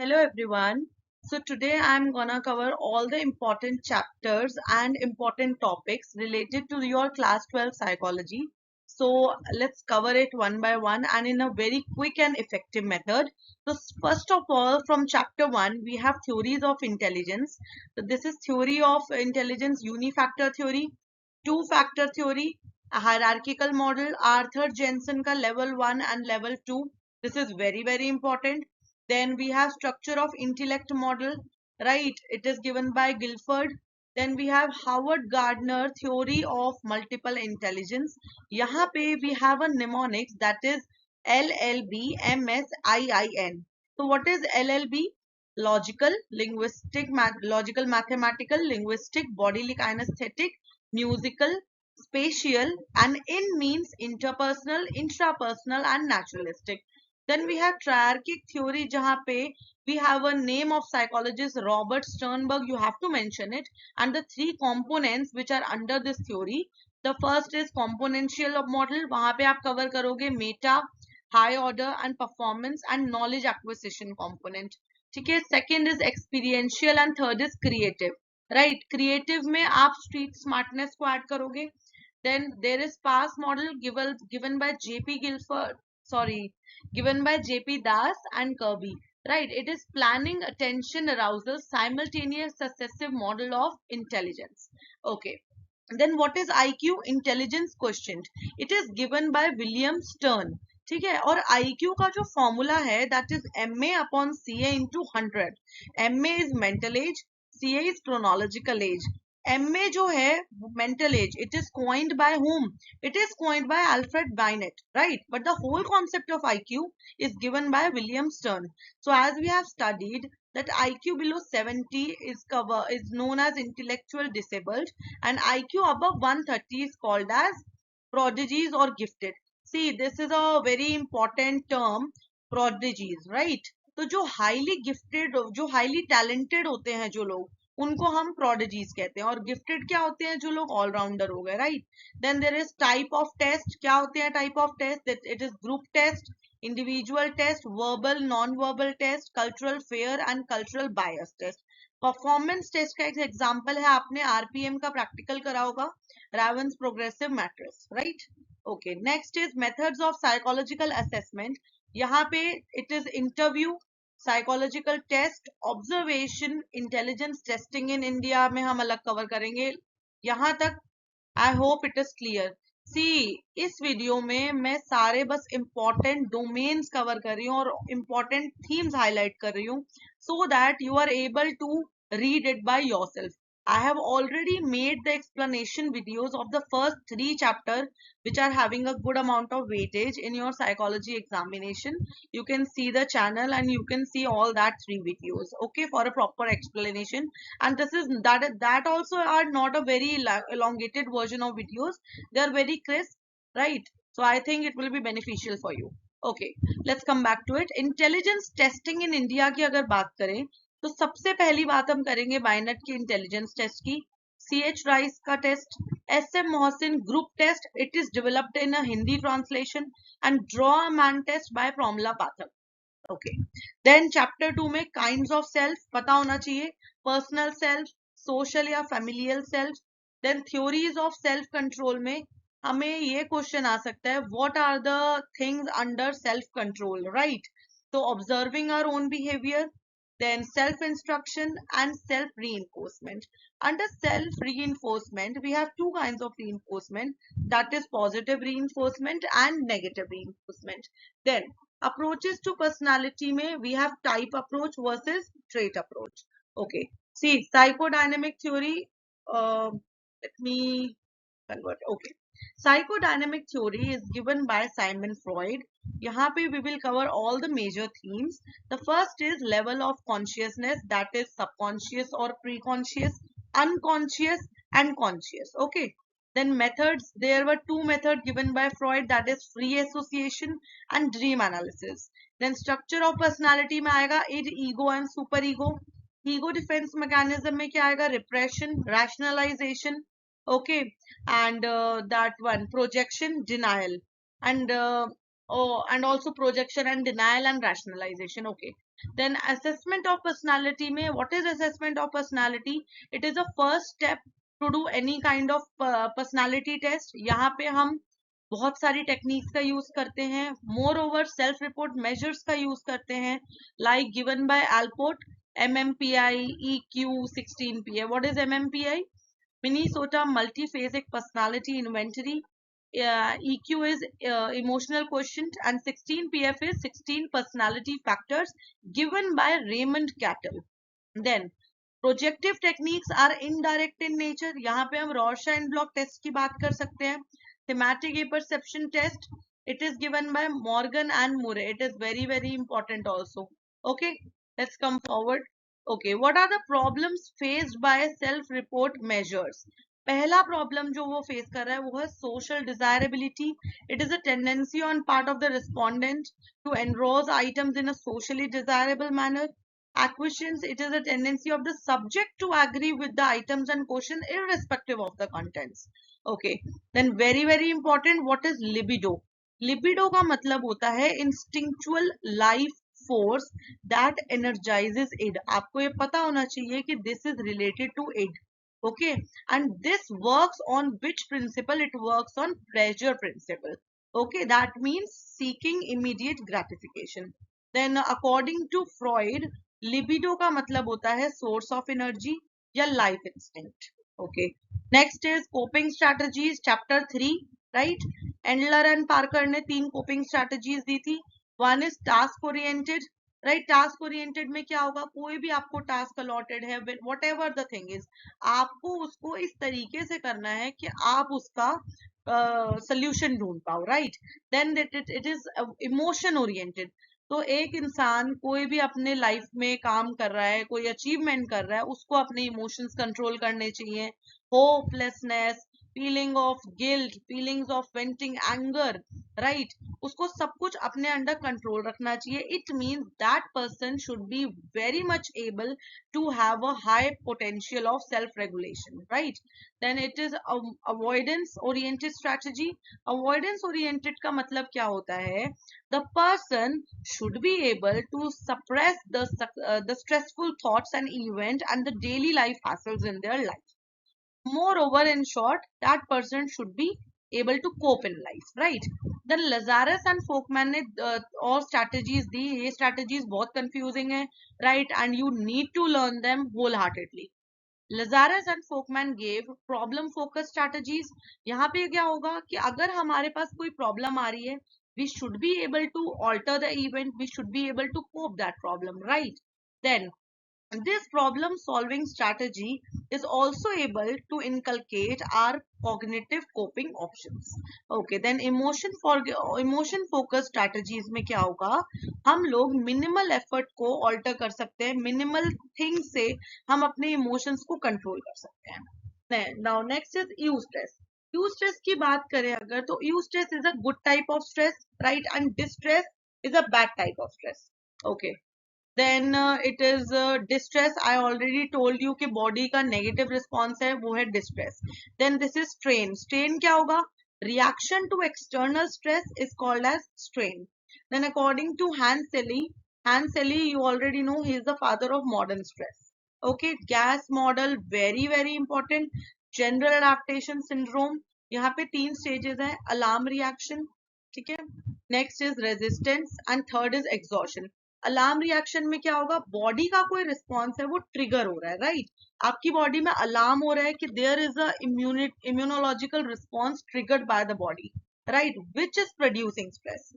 Hello everyone. So today I'm gonna cover all the important chapters and important topics related to your class 12 psychology. So let's cover it one by one and in a very quick and effective method. So first of all, from chapter 1 we have theories of intelligence. So this is theory of intelligence, unifactor theory, two factor theory, a hierarchical model, Arthur Jensen ka level 1 and level 2. This is very important. Then we have structure of intellect model, right? It is given by Guilford. Then we have Howard Gardner theory of multiple intelligence. यहाँ पे we have a mnemonics that is LLBMSIIN. So what is LLB? Logical, linguistic, logical, mathematical, linguistic, bodily, kinesthetic, musical, spatial, and in means interpersonal, intrapersonal, and naturalistic. Then we have triarchic theory, jahan pe we have a name of psychologist Robert Sternberg. You have to mention it, and the three components which are under this theory. The first is componential model. वहां पे आप cover करोगे meta, high order, and performance and knowledge acquisition component. ठीक है. Second is experiential and third is creative. Right? Creative में आप street smartness को add करोगे. Then there is pass model given by J.P. Guilford. Sorry, given by J.P. Das and Kirby. Right, it is planning, attention, arousal, simultaneous successive model of intelligence. Okay. Then what is IQ? Intelligence quotient. It is given by William Stern. ठीक है. और IQ का जो formula है that is MA upon CA into 100. MA is mental age, CA is chronological age. MA जो है mental age, it is coined by whom? It is coined by Alfred Binet, right? But the whole concept of IQ is given by William Stern. So as we have studied that IQ below 70 is known as intellectual disabled, and IQ above 130 is called as prodigies or gifted. See, this is a very important term, prodigies, right? तो जो highly gifted, जो highly talented होते हैं जो लोग, उनको हम prodigies कहते हैं. और gifted क्या होते हैं? जो लोग all rounder हो गए, right? Then there is type of test. क्या होते हैं type of test? That it is group test, individual test, verbal, non-verbal test, cultural fair and cultural bias test. Performance test का एक एग्जांपल है, आपने RPM का प्रैक्टिकल करा होगा, Raven's progressive matrices, right? Okay. Next is methods of psychological assessment. यहाँ पे it is interview, psychological test, observation, intelligence testing in India में हम अलग कवर करेंगे. यहाँ तक I hope it is clear. See, इस वीडियो में मैं सारे बस इंपॉर्टेंट डोमेन्स कवर कर रही हूँ और इंपॉर्टेंट थीम्स हाईलाइट कर रही हूँ, so that you are able to read it by yourself. I have already made the explanation videos of the first 3 chapters which are having a good amount of weightage in your psychology examination. You can see the channel and you can see all that 3 videos, okay, for a proper explanation. And this is that also are not a very elongated version of videos. They are very crisp, right? So I think it will be beneficial for you. Okay, let's come back to it. Intelligence testing in India की अगर बात करें तो सबसे पहली बात हम करेंगे बाइनेट की इंटेलिजेंस टेस्ट की. CH राइस का test, SM Mohsin group test. It is developed in a Hindi translation and draw a man test by Pramila Pathak. Okay. Then chapter 2 में काइंड्स ऑफ सेल्फ पता होना चाहिए, पर्सनल सेल्फ, सोशल या familial self. Then theories of self control में हमें ये question आ सकता है, what are the things under self control, right? तो observing our own behaviour, then self instruction and self reinforcement. Under self reinforcement we have two kinds of reinforcement, that is positive reinforcement and negative reinforcement. Then approaches to personality mein we have type approach versus trait approach. Okay, see, psychodynamic theory, let me convert. Okay, psychodynamic theory is given by Simon Freud. यहाँ पे we will cover all the major themes. The first is level of consciousness, that is subconscious or preconscious, unconscious and conscious. Okay. Then methods, there were 2 methods given by Freud, that is free association and dream analysis. Then structure of personality में आएगा id, ego and super ego. Ego defense mechanism में क्या आएगा? Repression, rationalization. Okay. And that one, projection, denial. And Oh, and also projection and denial and rationalization. Okay. Then assessment of personality में, what is assessment of personality? It is a first step to do any kind of personality test. यहाँ पे हम बहुत सारी techniques का use करते हैं. More over self report measures का यूज करते हैं, like given by Allport, MMPI, EQ, 16PA. What is MMPI? Minnesota Multiphasic Personality Inventory. EQ is emotional quotient, and 16PF is 16 personality factors given by Raymond Cattell. Then projective techniques are indirect in nature. यहाँ पे हम Rorschach and block test की बात कर सकते हैं. Thematic apperception test, it is given by Morgan and Murray. It is very very important also. Okay, let's come forward. Okay, what are the problems faced by self report measures? पहला problem जो वो face कर रहा है वो है social desirability. It is a tendency on part of the respondent to endorse items in a socially desirable manner. Acquisitions, it is a tendency of the subject to agree with the items and question irrespective of the contents. Okay, then very very important, what is libido? Libido का मतलब होता है instinctual life force that energizes id. आपको ये पता होना चाहिए कि this is related to id. Okay, and this works on which principle? It works on pleasure principle. Okay, that means seeking immediate gratification. Then according to Freud, libido का मतलब होता है सोर्स ऑफ एनर्जी या life instinct. Okay, next is coping strategies, chapter 3. Right, Endler and Parker ने 3 coping strategies दी थी. One is task oriented. Right, task oriented में क्या होगा? कोई भी आपको टास्क अलॉटेड है, whatever the thing is, आपको उसको इस तरीके से करना है कि आप उसका सोल्यूशन ढूंढ पाओ. Right, then it is emotion oriented. तो एक इंसान कोई भी अपने लाइफ में काम कर रहा है, कोई अचीवमेंट कर रहा है, उसको अपने इमोशंस कंट्रोल करने चाहिए. Hopelessness, feeling of guilt, feelings of venting anger, right, उसको सब कुछ अपने अंडर कंट्रोल रखना चाहिए. It means that person should be very much able to have a high potential of self regulation. Right, then it is avoidance oriented strategy. Avoidance oriented का मतलब क्या होता है? The person should be able to suppress the stressful thoughts and event and the daily life hassles in their life. Moreover, in short, that person should be able to cope in life. Right, then Lazarus and Folkman ने और strategies दी. ये strategies बहुत confusing है. Right, and you need to learn them wholeheartedly. Lazarus and Folkman gave problem focused strategies. यहाँ पे क्या होगा कि अगर हमारे पास कोई प्रॉब्लम आ रही है, we should be able to alter the event, we should be able to cope that problem. Right, then this problem solving strategy is also able to inculcate our cognitive coping options. Okay, then emotion focused strategies में क्या होगा? हम लोग minimal effort को alter कर सकते हैं, minimal things से हम अपने emotions को control कर सकते हैं. Now next is eustress. Eustress की बात करें अगर, तो eustress is a good type of stress, right, and distress is a bad type of stress. Okay, then it is distress. I already told you कि body का negative response है, वो है distress. Then this is strain. Strain क्या होगा? Reaction to external stress is called as strain. Then according to Hans Selye, you already know, he is the father of modern stress. Okay, gas model, very very important. General adaptation syndrome, यहाँ पे 3 stages हैं. Alarm reaction, ठीक है, next is resistance and third is exhaustion. Alarm reaction में क्या होगा? Body का कोई रिस्पॉन्स है वो ट्रिगर हो रहा है. राइट, आपकी बॉडी में अलार्म हो रहा है कि there is a immunological response triggered by the body, right, which is producing stress.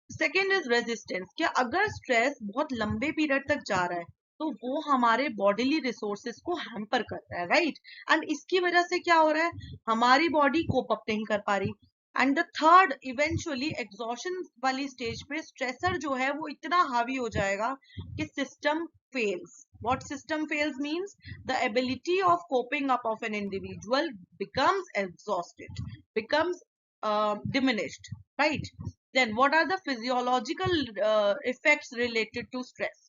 Second is resistance. कि अगर स्ट्रेस बहुत लंबे पीरियड तक जा रहा है तो वो हमारे बॉडीली रिसोर्सेज को हैम्पर कर रहा है. राइट, एंड इसकी वजह से क्या हो रहा है? हमारी बॉडी कोप अप नहीं कर पा रही. And the third, eventually exhaustion वाली स्टेज पे स्ट्रेसर जो है वो इतना हावी हो जाएगा कि system fails. What system fails means the ability of coping up of an individual becomes exhausted, becomes diminished. Right, then what are the physiological effects related to stress?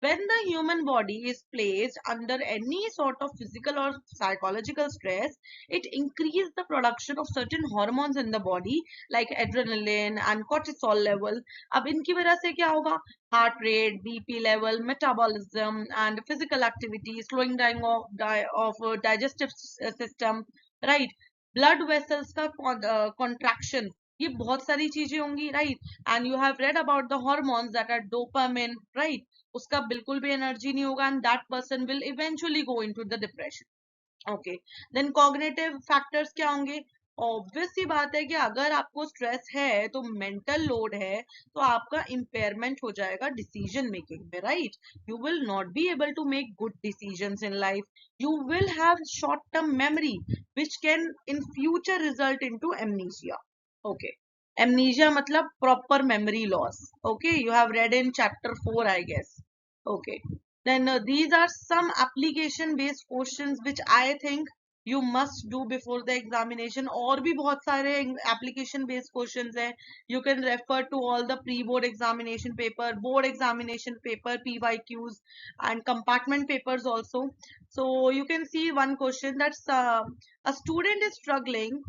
When the human body is placed under any sort of physical or psychological stress, it increases the production of certain hormones in the body like adrenaline and cortisol level. अब इनकी वजह से क्या होगा? Heart rate, BP level, metabolism and physical activity, slowing down of digestive system, right? Blood vessels का contraction, ये बहुत सारी चीजें होंगी, right? And you have read about the hormones that are dopamine, right? उसका बिल्कुल भी एनर्जी नहीं होगा, and that person will eventually go into the depression. Okay, then cognitive factors क्या होंगे? ऑब्वियस सी बात है कि अगर आपको स्ट्रेस है तो मेंटल लोड है, तो आपका इम्पेयरमेंट हो जाएगा डिसीजन मेकिंग में, right? You will not be able to make good decisions in life. You will have short term memory which can in future result into amnesia. Okay, amnesia मतलब proper memory loss. Okay, you have read in chapter 4, I guess. Okay, then these are some application based questions which I think you must do before the examination. और भी बहुत सारे application based questions हैं. You can refer to all the pre-board examination paper, board examination paper, PYQs and compartment papers also. So you can see one question that's a student is struggling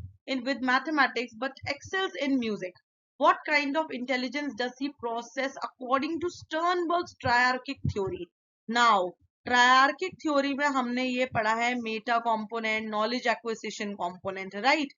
with mathematics but excels in music. What kind of intelligence does he process according to Sternberg's triarchic theory? Now, triarchic theory में हमने ये पढ़ा है Meta component, knowledge acquisition component, right?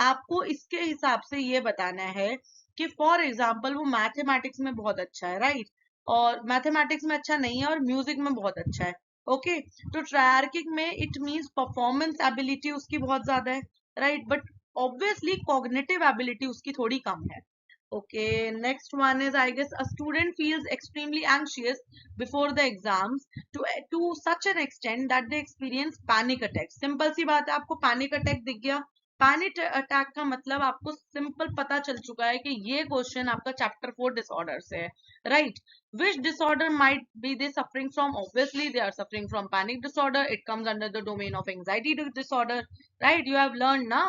आपको इसके हिसाब से ये बताना है कि for example वो mathematics में बहुत अच्छा है, right? और mathematics में अच्छा नहीं है और music में बहुत अच्छा है. ओके, तो triarchic में it means performance ability उसकी बहुत ज्यादा है, right? But obviously cognitive ability उसकी थोड़ी कम है. Okay, next one is, I guess, a student feels extremely anxious before the exams to such an extent that they experience panic attacks. Simple सी बात है, आपको panic attack दिख गया. Panic attack का मतलब आपको simple पता चल चुका है कि ये question आपका chapter 4 disorder से है, right? Which disorder might be they suffering from? Obviously, they are suffering from panic disorder. It comes under the domain of anxiety disorder, right? You have learned ना,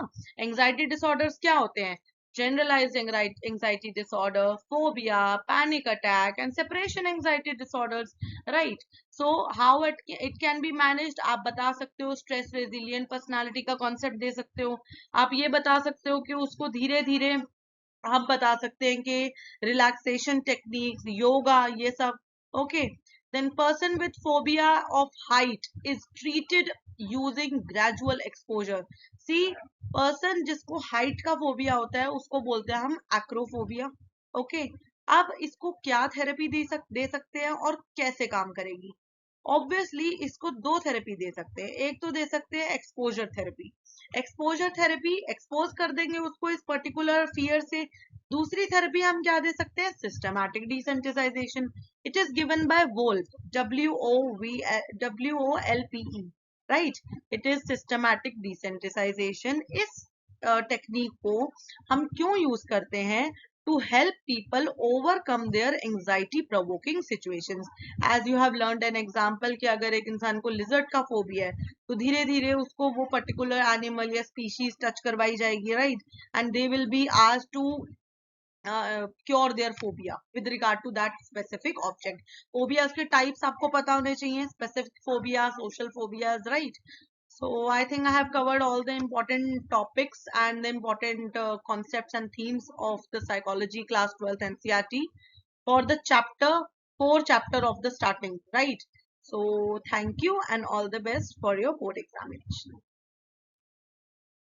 anxiety disorders क्या होते हैं? Generalized anxiety disorder, phobia, panic attack, and separation anxiety disorders, right? So how it can be managed? आप बता सकते हो, stress resilient personality का concept दे सकते हो, आप ये बता सकते हो कि उसको धीरे धीरे हम बता सकते हैं कि रिलैक्सेशन टेक्निक्स, योगा, ये सब. Okay, then person with phobia of height is treated using gradual exposure. See, person जिसको हाइट का फोबिया होता है उसको बोलते हैं हम एक्रोफोबिया. ओके, अब इसको क्या थेरेपी दे सकते हैं और कैसे काम करेगी? ऑब्वियसली इसको दो थेरेपी दे सकते हैं. एक तो दे सकते हैं exposure therapy. Exposure therapy, expose कर देंगे उसको इस पर्टिकुलर फियर से. दूसरी थेरेपी हम क्या दे सकते हैं? Systematic desensitization. It is given by Wolpe, WOLPE, right? It is systematic desensitization. इस टेक्निक को हम क्यों यूज करते हैं? To help people overcome their anxiety provoking situations. As you have learned an example कि अगर एक इंसान को lizard का phobia है तो धीरे धीरे उसको वो particular animal या species touch करवाई जाएगी, right? And they will be asked to cure their phobia with regard to that specific object. Phobias के types आपको पता होने चाहिए, specific phobias, social phobias, right? So I think I have covered all the important topics and the important concepts and themes of the psychology class 12th NCERT for the chapter of the starting, right? So thank you and all the best for your board examination.